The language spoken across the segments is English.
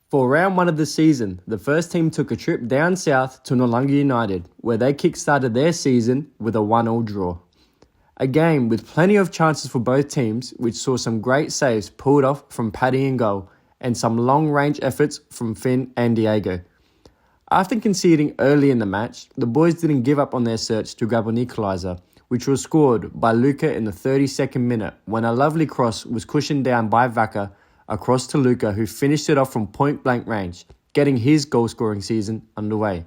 For round one of the season, the first team took a trip down south to Noarlunga United, where they kick-started their season with a 1-1 draw. A game with plenty of chances for both teams, which saw some great saves pulled off from Paddy in goal, and some long-range efforts from Finn and Diego. After conceding early in the match, the boys didn't give up on their search to grab an equaliser, which was scored by Luca in the 32nd minute when a lovely cross was cushioned down by Vaca across to Luca, who finished it off from point-blank range, getting his goal-scoring season underway.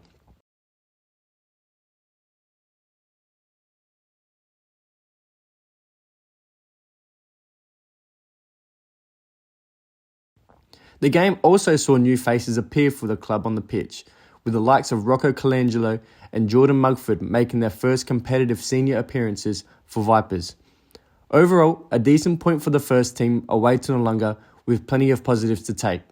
The game also saw new faces appear for the club on the pitch, with the likes of Rocco Colangelo and Jordan Mugford making their first competitive senior appearances for Vipers. Overall, a decent point for the first team away to Noarlunga, with plenty of positives to take.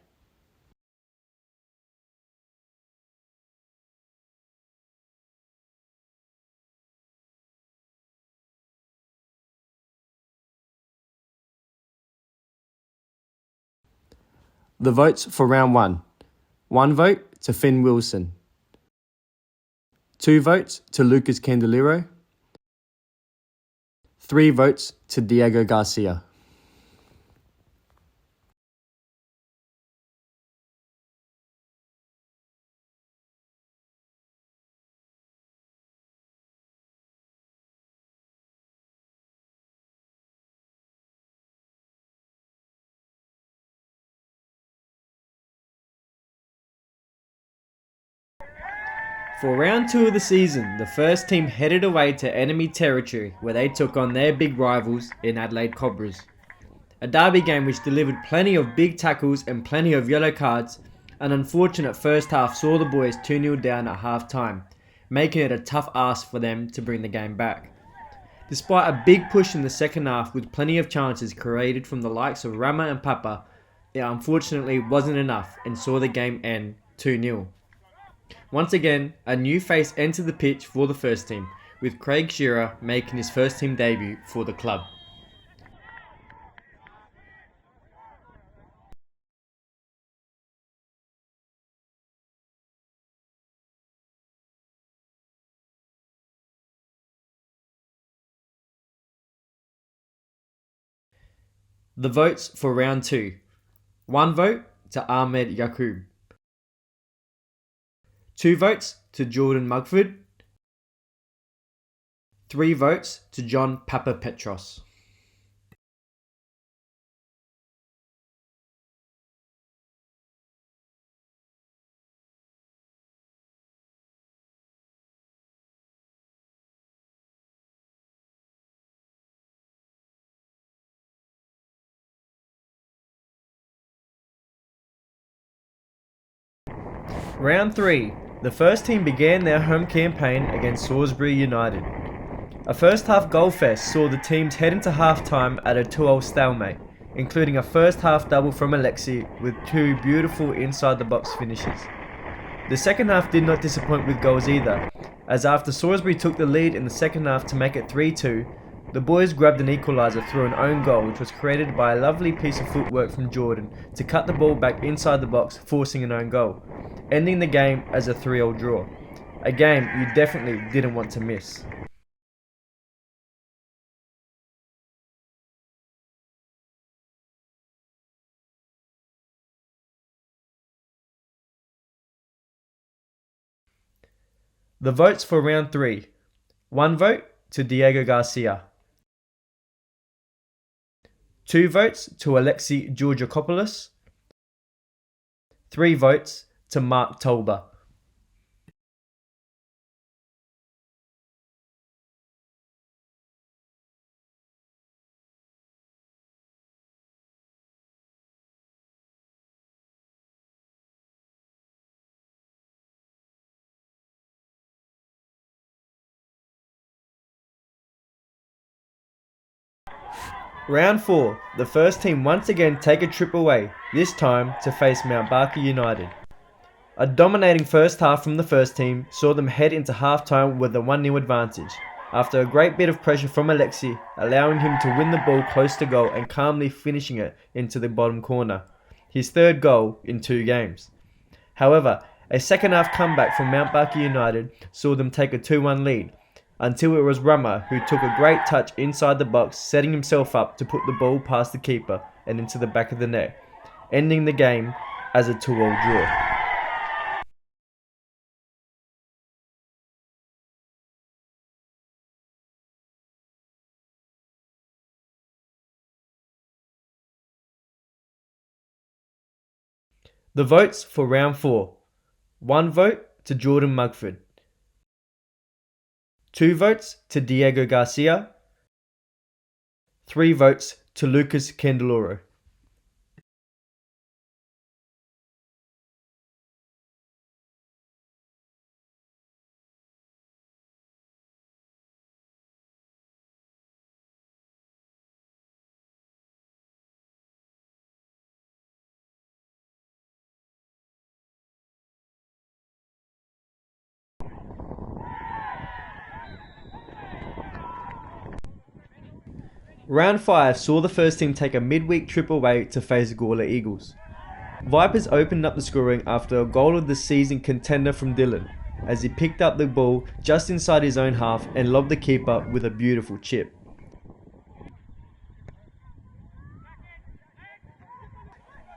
The votes for round one. 1 vote to Finn Wilson. 2 votes to Lucas Candelero. 3 votes to Diego Garcia. For round 2 of the season, the first team headed away to enemy territory where they took on their big rivals in Adelaide Cobras. A derby game which delivered plenty of big tackles and plenty of yellow cards. An unfortunate first half saw the boys 2-0 down at half time, making it a tough ask for them to bring the game back. Despite a big push in the second half with plenty of chances created from the likes of Rama and Papa, it unfortunately wasn't enough and saw the game end 2-0. Once again, a new face entered the pitch for the first team, with Craig Shearer making his first team debut for the club. The votes for round 2. 1 vote to Ahmed Yaqub. 2 votes to Jordan Mugford. 3 votes to John Papa Petros. Round 3. The first team began their home campaign against Salisbury United. A first half goal fest saw the teams head into half time at a 2-2 stalemate, including a first half double from Alexi with 2 beautiful inside the box finishes. The second half did not disappoint with goals either, as after Salisbury took the lead in the second half to make it 3-2, the boys grabbed an equaliser through an own goal, which was created by a lovely piece of footwork from Jordan to cut the ball back inside the box, forcing an own goal, ending the game as a 3-3 draw. A game you definitely didn't want to miss. The votes for round 3. 1 vote to Diego Garcia. 2 votes to Alexi Georgakopoulos. 3 votes to Mark Tolba. Round 4, the first team once again take a trip away, this time to face Mount Barker United. A dominating first half from the first team saw them head into half time with a 1-0 advantage, after a great bit of pressure from Alexi, allowing him to win the ball close to goal and calmly finishing it into the bottom corner. his third goal in 2 games. However, a second half comeback from Mount Barker United saw them take a 2-1 lead, until it was Rama who took a great touch inside the box, setting himself up to put the ball past the keeper and into the back of the net, ending the game as a 2-2 draw. The votes for round 4. 1 vote to Jordan Mugford. 2 votes to Diego Garcia. 3 votes to Lucas Candeloro. Round 5 saw the first team take a midweek trip away to face Gawler Eagles. Vipers opened up the scoring after a goal of the season contender from Dylan, as he picked up the ball just inside his own half and lobbed the keeper with a beautiful chip.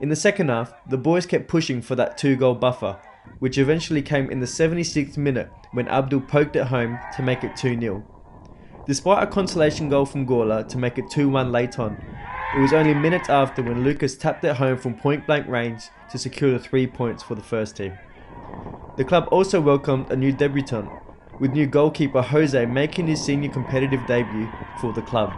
In the second half, the boys kept pushing for that 2-goal buffer, which eventually came in the 76th minute when Abdul poked it home to make it 2-0. Despite a consolation goal from Gawler to make it 2-1 late on, it was only minutes after when Lucas tapped it home from point blank range to secure the 3 points for the first team. The club also welcomed a new debutant, with new goalkeeper Jose making his senior competitive debut for the club.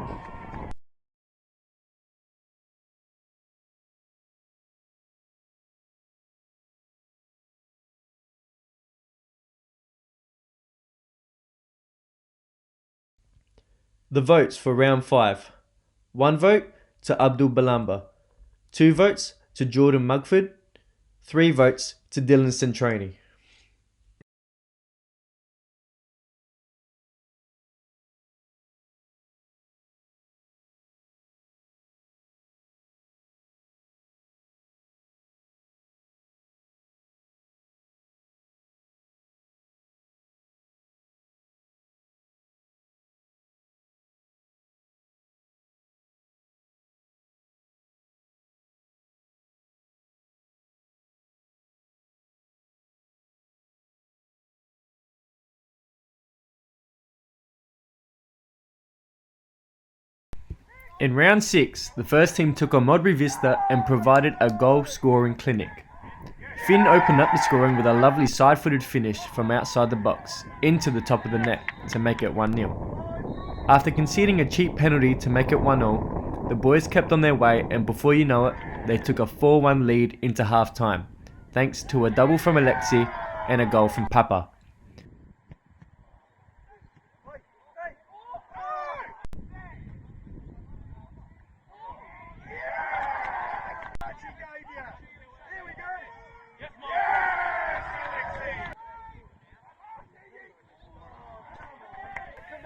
The votes for round 5. 1 vote to Abdul Balamba. 2 votes to Jordan Mugford. 3 votes to Dylan Centroni. In round 6, the first team took on Modbury Vista and provided a goal-scoring clinic. Finn opened up the scoring with a lovely side-footed finish from outside the box into the top of the net to make it 1-0. After conceding a cheap penalty to make it 1-0, the boys kept on their way, and before you know it, they took a 4-1 lead into half-time, thanks to a double from Alexi and a goal from Papa.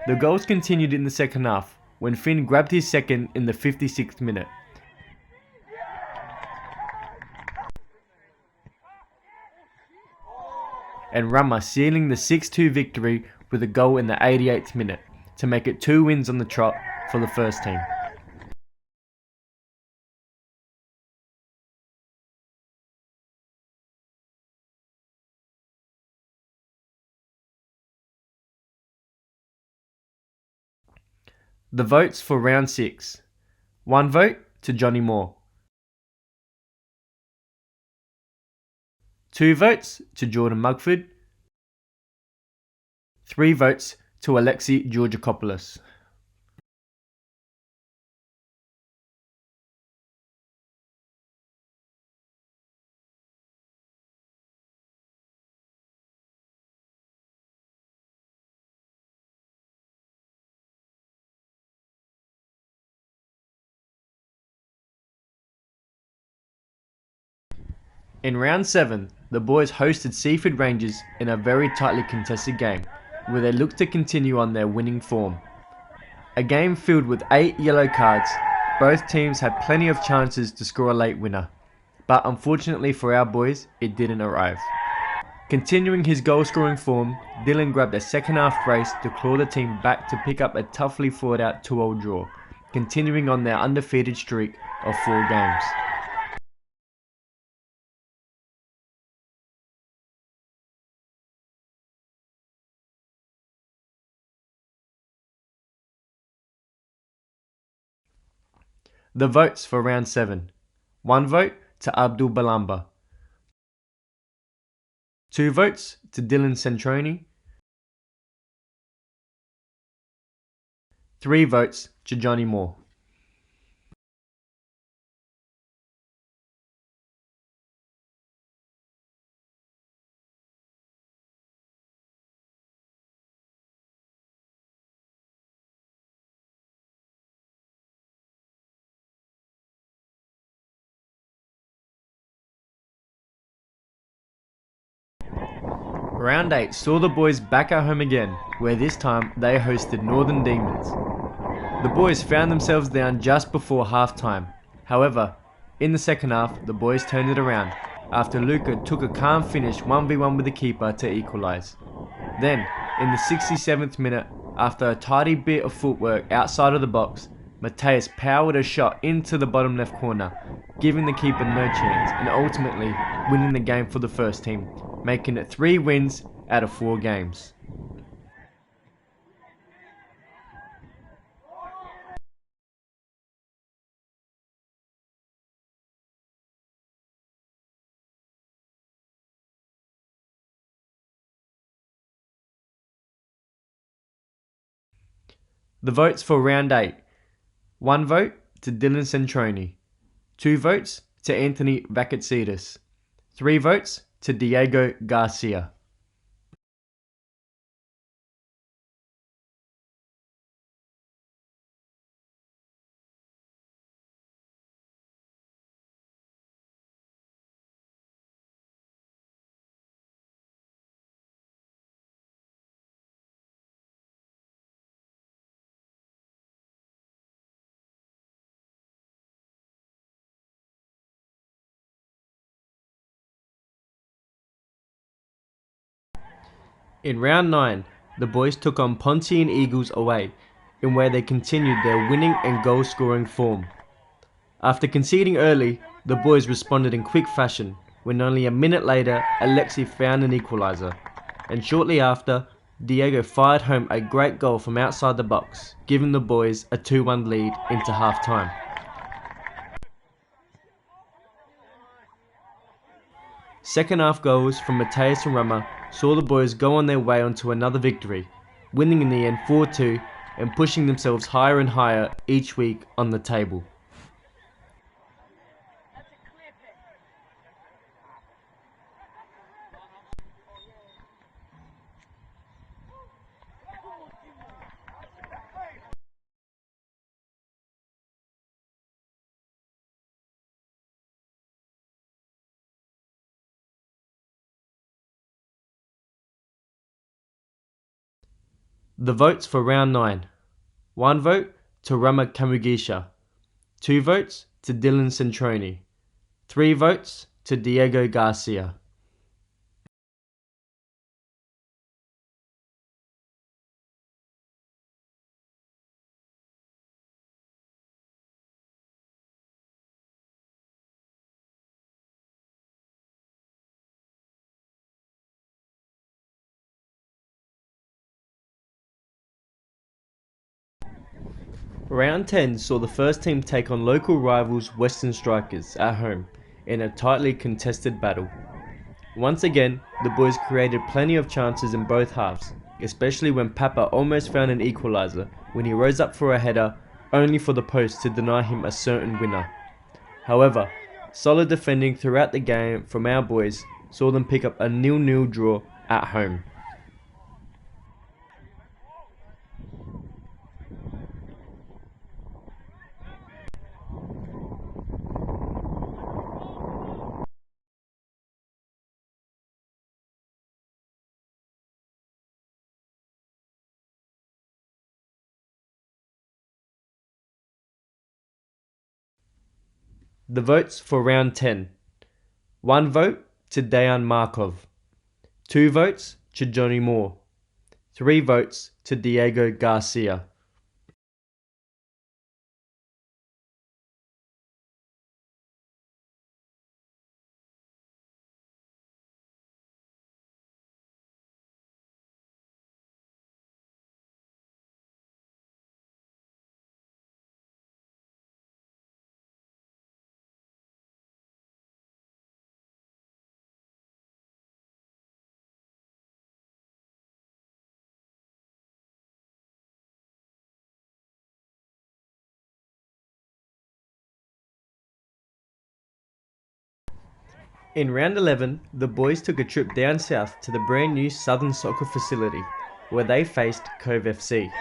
The goals continued in the second half, when Finn grabbed his second in the 56th minute. And Rama sealing the 6-2 victory with a goal in the 88th minute to make it 2 wins on the trot for the first team. The votes for round 6. 1 vote to Johnny Moore. 2 votes to Jordan Mugford. 3 votes to Alexi Georgakopoulos. In round 7, the boys hosted Seaford Rangers in a very tightly contested game, where they looked to continue on their winning form. A game filled with 8 yellow cards, both teams had plenty of chances to score a late winner, but unfortunately for our boys, it didn't arrive. Continuing his goal scoring form, Dylan grabbed a second half brace to claw the team back to pick up a toughly fought out 2-2 draw, continuing on their undefeated streak of 4 games. The votes for round 7. 1 vote to Abdul Balamba. 2 votes to Dylan Centroni. 3 votes to Johnny Moore. Round 8 saw the boys back at home again, where this time they hosted Northern Demons. The boys found themselves down just before half time. However, in the second half, the boys turned it around after Luca took a calm finish 1v1 with the keeper to equalise. Then, in the 67th minute, after a tidy bit of footwork outside of the box, Mateus powered a shot into the bottom left corner, giving the keeper no chance and ultimately winning the game for the first team, making it 3 wins out of 4 games. The votes for round 8. 1 vote to Dylan Centroni. 2 votes to Anthony Vakatsidis. 3 votes to Diego Garcia. In round 9, the boys took on Pontian Eagles away, in where they continued their winning and goal scoring form. After conceding early, the boys responded in quick fashion, when only a minute later Alexi found an equaliser, and shortly after, Diego fired home a great goal from outside the box, giving the boys a 2-1 lead into half time. Second half goals from Mateus and Rama saw the boys go on their way onto another victory, winning in the end 4-2 and pushing themselves higher and higher each week on the table. The votes for round 9. 1 vote to Rama Kamugisha. 2 votes to Dylan Centroni. 3 votes to Diego Garcia. Round 10 saw the first team take on local rivals Western Strikers at home in a tightly contested battle. Once again, the boys created plenty of chances in both halves, especially when Papa almost found an equaliser when he rose up for a header only for the post to deny him a certain winner. However, solid defending throughout the game from our boys saw them pick up a 0-0 draw at home. The votes for round 10. 1 vote to Dejan Markov. 2 votes to Johnny Moore. 3 votes to Diego Garcia. In round 11, the boys took a trip down south to the brand new Southern Soccer facility, where they faced Cove FC.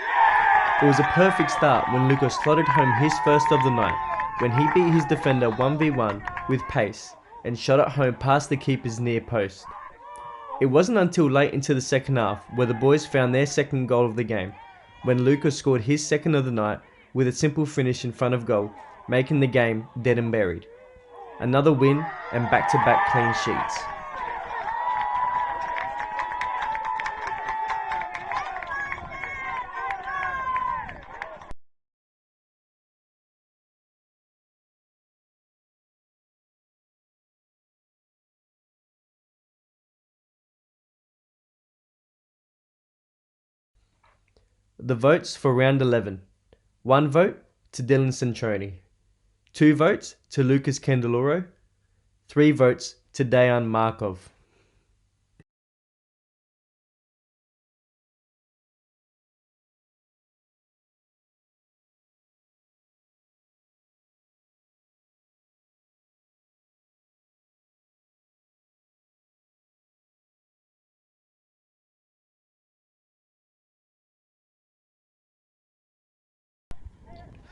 It was a perfect start when Lucas slotted home his first of the night, when he beat his defender 1v1 with pace and shot it home past the keeper's near post. It wasn't until late into the second half where the boys found their second goal of the game, when Lucas scored his second of the night with a simple finish in front of goal, making the game dead and buried. Another win and back-to-back clean sheets. The votes for round 11. 1 vote to Dylan Centroni. 2 votes to Lucas Candeloro. 3 votes to Dejan Markov.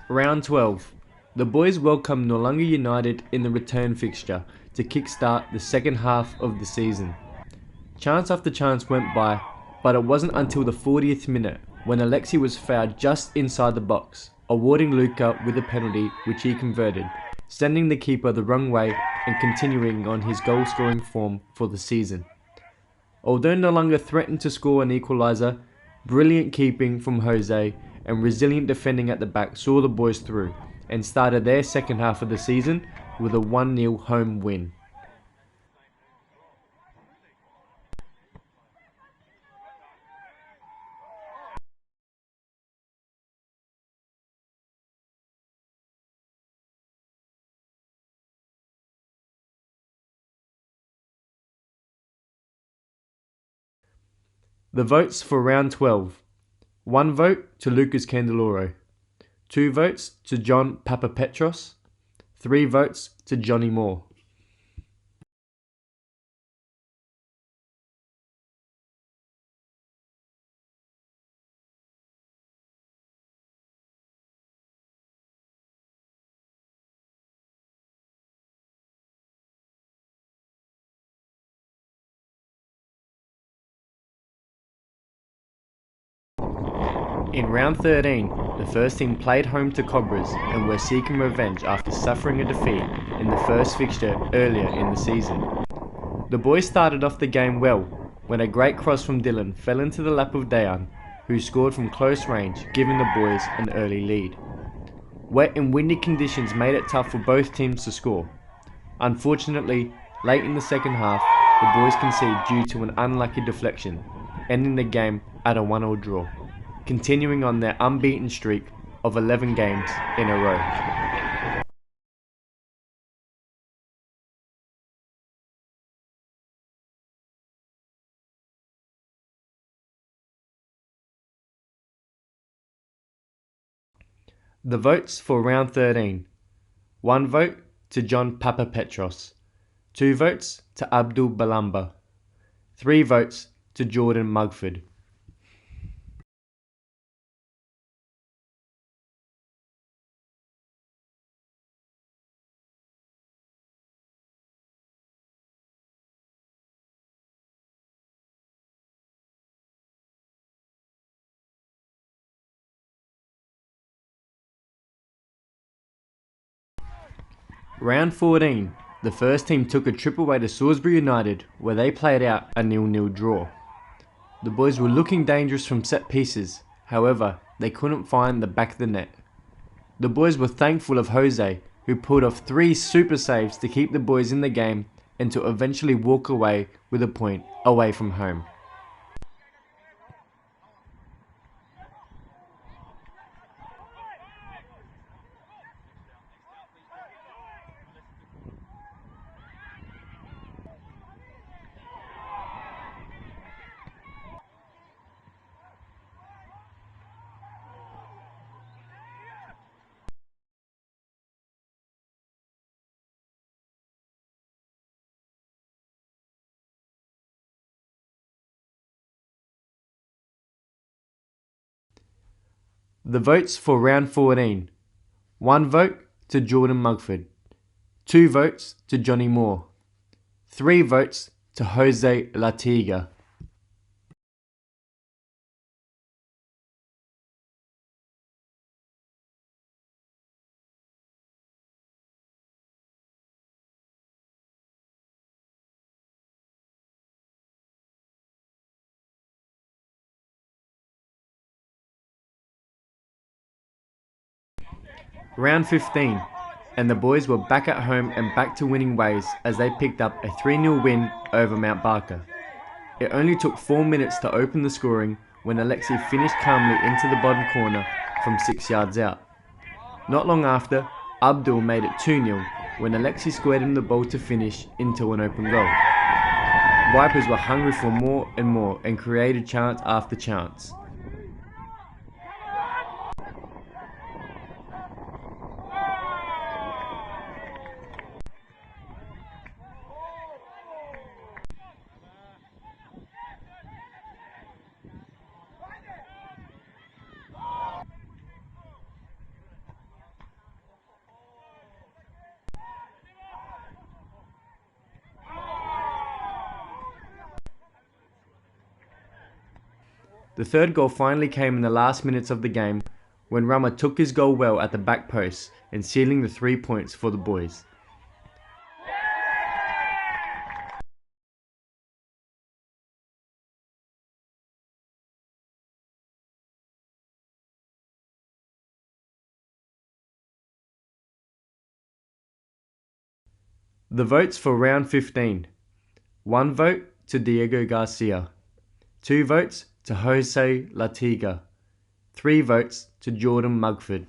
Round 12. The boys welcomed Noarlunga United in the return fixture to kick-start the second half of the season. Chance after chance went by, but it wasn't until the 40th minute when Alexi was fouled just inside the box, awarding Luca with a penalty which he converted, sending the keeper the wrong way and continuing on his goal-scoring form for the season. Although Noarlunga threatened to score an equaliser, brilliant keeping from Jose and resilient defending at the back saw the boys through and started their second half of the season with a 1-0 home win. The votes for round 12. 1 vote to Lucas Candeloro. 2 votes to John Papapetros. 3 votes to Johnny Moore. In round 13, the first team played home to Cobras and were seeking revenge after suffering a defeat in the first fixture earlier in the season. The boys started off the game well when a great cross from Dylan fell into the lap of Dejan, who scored from close range, giving the boys an early lead. Wet and windy conditions made it tough for both teams to score. Unfortunately, late in the second half, the boys conceded due to an unlucky deflection, ending the game at a 1-1 draw, continuing on their unbeaten streak of 11 games in a row. The votes for round 13. 1 vote to John Papapetros. 2 votes to Abdul Balamba. 3 votes to Jordan Mugford. Round 14. The first team took a trip away to Salisbury United, where they played out a 0-0 draw. The boys were looking dangerous from set pieces, however, they couldn't find the back of the net. The boys were thankful of Jose, who pulled off 3 super saves to keep the boys in the game and to eventually walk away with a point away from home. The votes for round 14. 1 vote to Jordan Mugford. 2 votes to Johnny Moore. 3 votes to Jose Latiga. Round 15, and the boys were back at home and back to winning ways as they picked up a 3-0 win over Mount Barker. It only took 4 minutes to open the scoring when Alexi finished calmly into the bottom corner from 6 yards out. Not long after, Abdul made it 2-0 when Alexi squared him the ball to finish into an open goal. Vipers were hungry for more and more and created chance after chance. The third goal finally came in the last minutes of the game when Rama took his goal well at the back post and sealing the 3 points for the boys. The votes for round 15. 1 vote to Diego Garcia. 2 votes to Jose Latiga. 3 votes to Jordan Mugford.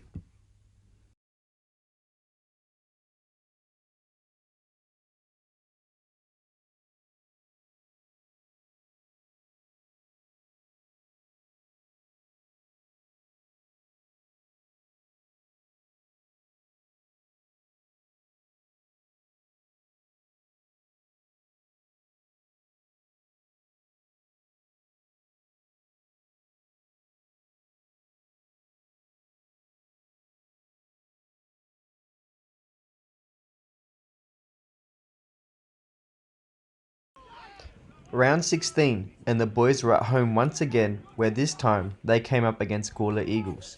Round 16, and the boys were at home once again, where this time they came up against Gawler Eagles.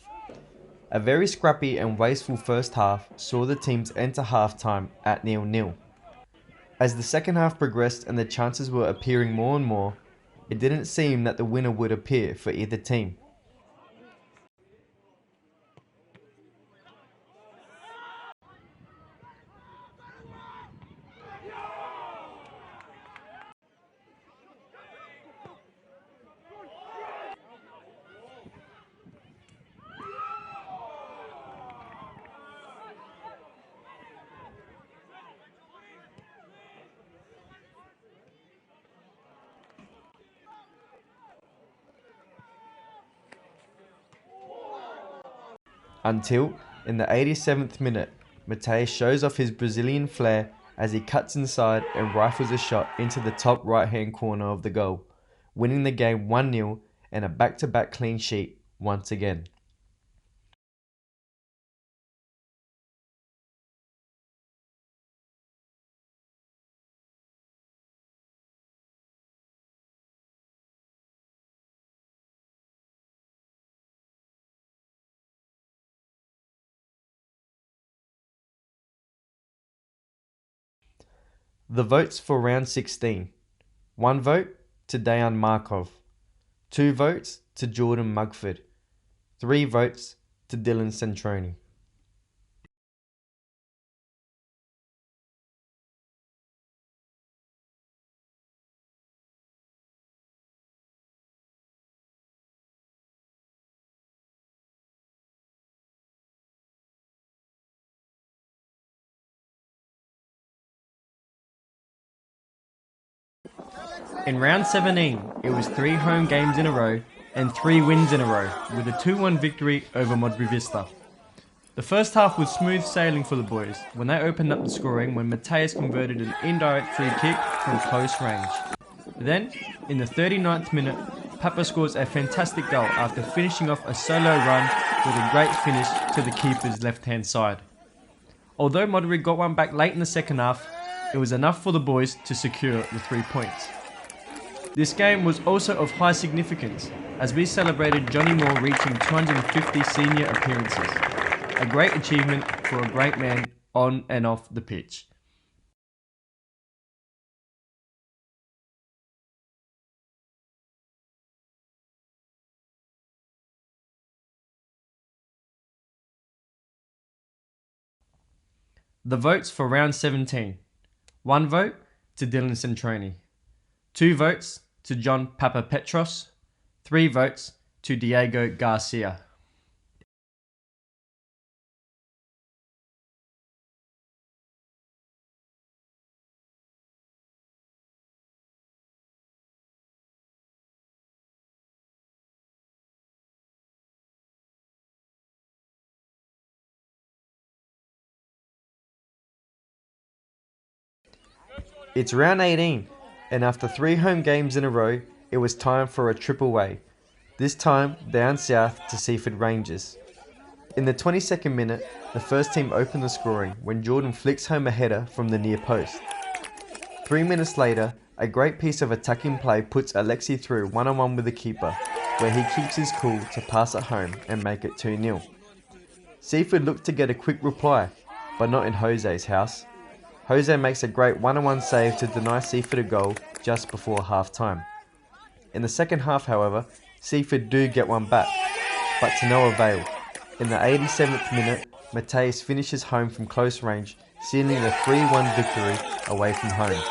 A very scrappy and wasteful first half saw the teams enter half-time at 0-0. As the second half progressed and the chances were appearing more and more, it didn't seem that the winner would appear for either team. Until, in the 87th minute, Mateus shows off his Brazilian flair as he cuts inside and rifles a shot into the top right-hand corner of the goal, winning the game 1-0 and a back-to-back clean sheet once again. The votes for round 16. 1 vote to Dejan Markov. 2 votes to Jordan Mugford. 3 votes to Dylan Centroni. In round 17, it was 3 home games in a row and 3 wins in a row, with a 2-1 victory over Modbury Vista. The first half was smooth sailing for the boys when they opened up the scoring when Mateus converted an indirect free kick from close range. Then, in the 39th minute, Papa scores a fantastic goal after finishing off a solo run with a great finish to the keeper's left-hand side. Although Modbury got one back late in the second half, it was enough for the boys to secure the 3 points. This game was also of high significance as we celebrated Johnny Moore reaching 250 senior appearances, a great achievement for a great man on and off the pitch. The votes for round 17. 1 vote to Dylan Centroni. 2 votes to John Papa Petros. 3 votes to Diego Garcia. It's round 18, and after 3 home games in a row, it was time for a trip away, this time down south to Seaford Rangers. In the 22nd minute, the first team opened the scoring when Jordan flicks home a header from the near post. 3 minutes later, a great piece of attacking play puts Alexi through one-on-one with the keeper, where he keeps his cool to pass it home and make it 2-0. Seaford looked to get a quick reply, but not in Jose's house. Jose makes a great one-on-one save to deny Seaford a goal just before half-time. In the second half, however, Seaford do get one back, but to no avail. In the 87th minute, Mateus finishes home from close range, sealing a 3-1 victory away from home.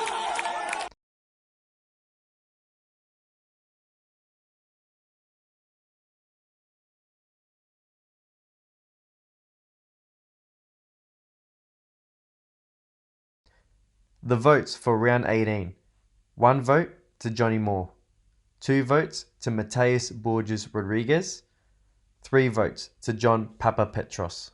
The votes for round 18. 1 vote to Johnny Moore. 2 votes to Mateus Borges Rodriguez. 3 votes to John Papa Petros.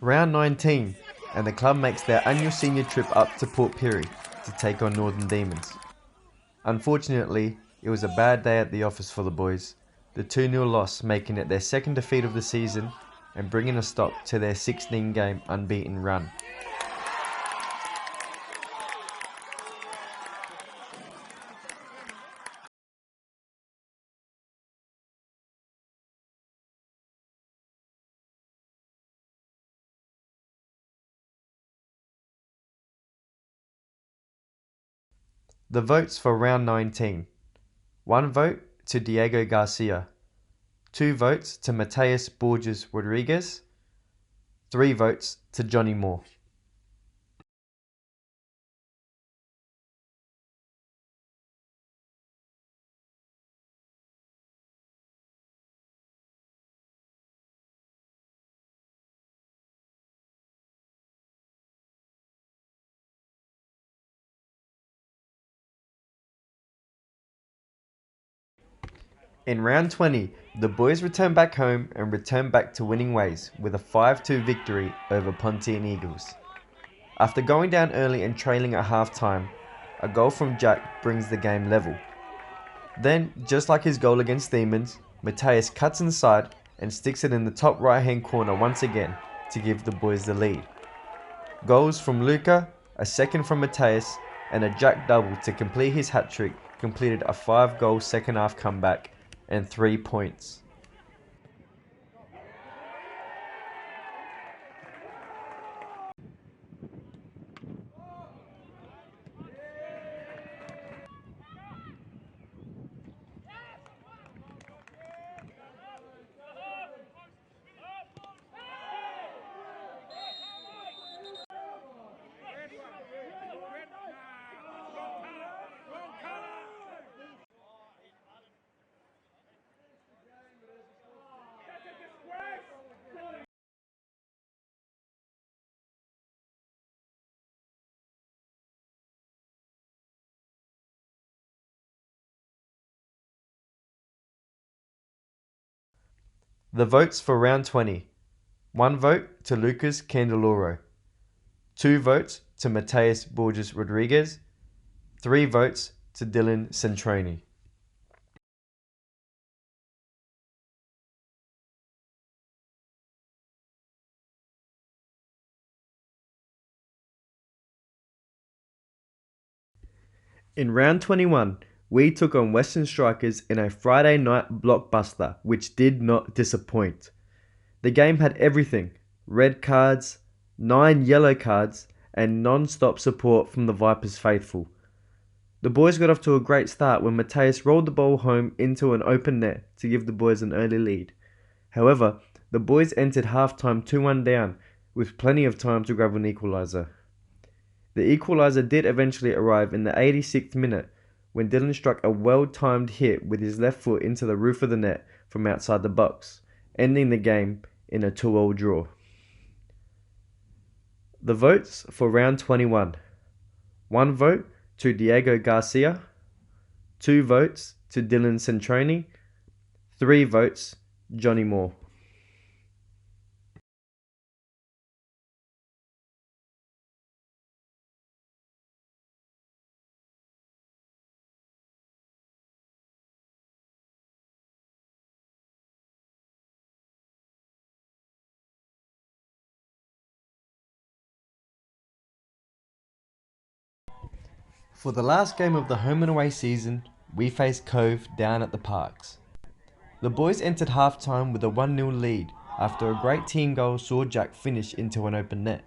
Round 19, and the club makes their annual senior trip up to Port Pirie to take on Northern Demons. Unfortunately, it was a bad day at the office for the boys, the 2-0 loss making it their second defeat of the season and bringing a stop to their 16-game unbeaten run. The votes for round 19. 1 vote to Diego Garcia. 2 votes to Mateus Borges Rodriguez. 3 votes to Johnny Moore. In round 20, the boys return back home and return back to winning ways with a 5-2 victory over Pontian Eagles. After going down early and trailing at half-time, a goal from Jack brings the game level. Then, just like his goal against Demons, Mateus cuts inside and sticks it in the top right hand corner once again to give the boys the lead. Goals from Luca, a second from Mateus, and a jack double to complete his hat-trick completed a 5-goal second half comeback and 3 points. The votes for round 20. 1 vote to Lucas Candeloro. 2 votes to Mateus Borges Rodriguez. 3 votes to Dylan Centroni. In round 21, we took on Western Strikers in a Friday night blockbuster which did not disappoint. The game had everything: red cards, 9 yellow cards, and non-stop support from the Vipers faithful. The boys got off to a great start when Mateus rolled the ball home into an open net to give the boys an early lead. However, the boys entered half-time 2-1 down with plenty of time to grab an equaliser. The equaliser did eventually arrive in the 86th minute when Dylan struck a well-timed hit with his left foot into the roof of the net from outside the box, ending the game in a 2-2 draw. The votes for round 21. 1 vote to Diego Garcia, 2 votes to Dylan Centroni, 3 votes Johnny Moore. For the last game of the home and away season, we faced Cove down at the Parks. The boys entered half-time with a 1-0 lead after a great team goal saw Jack finish into an open net.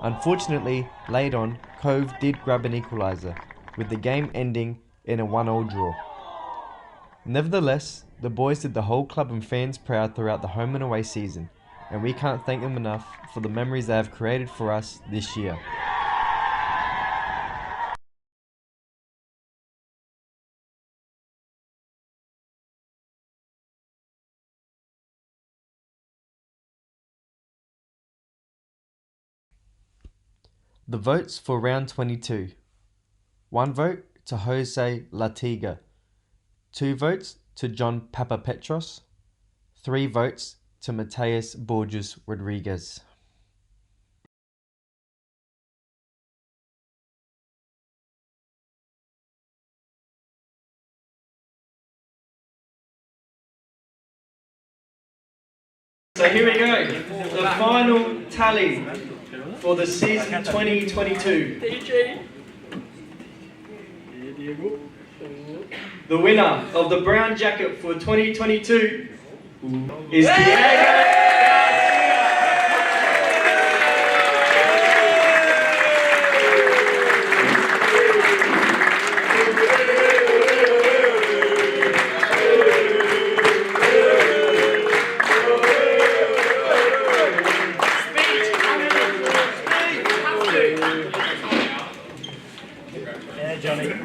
Unfortunately, late on, Cove did grab an equaliser, with the game ending in a 1-1 draw. Nevertheless, the boys did the whole club and fans proud throughout the home and away season, and we can't thank them enough for the memories they have created for us this year. The votes for round 22. 1 vote to Jose Latiga. 2 votes to John Papapetros. 3 votes to Mateus Borges Rodriguez. So here we go, the final tally for the season 2022. The winner of the brown jacket for 2022 is Diego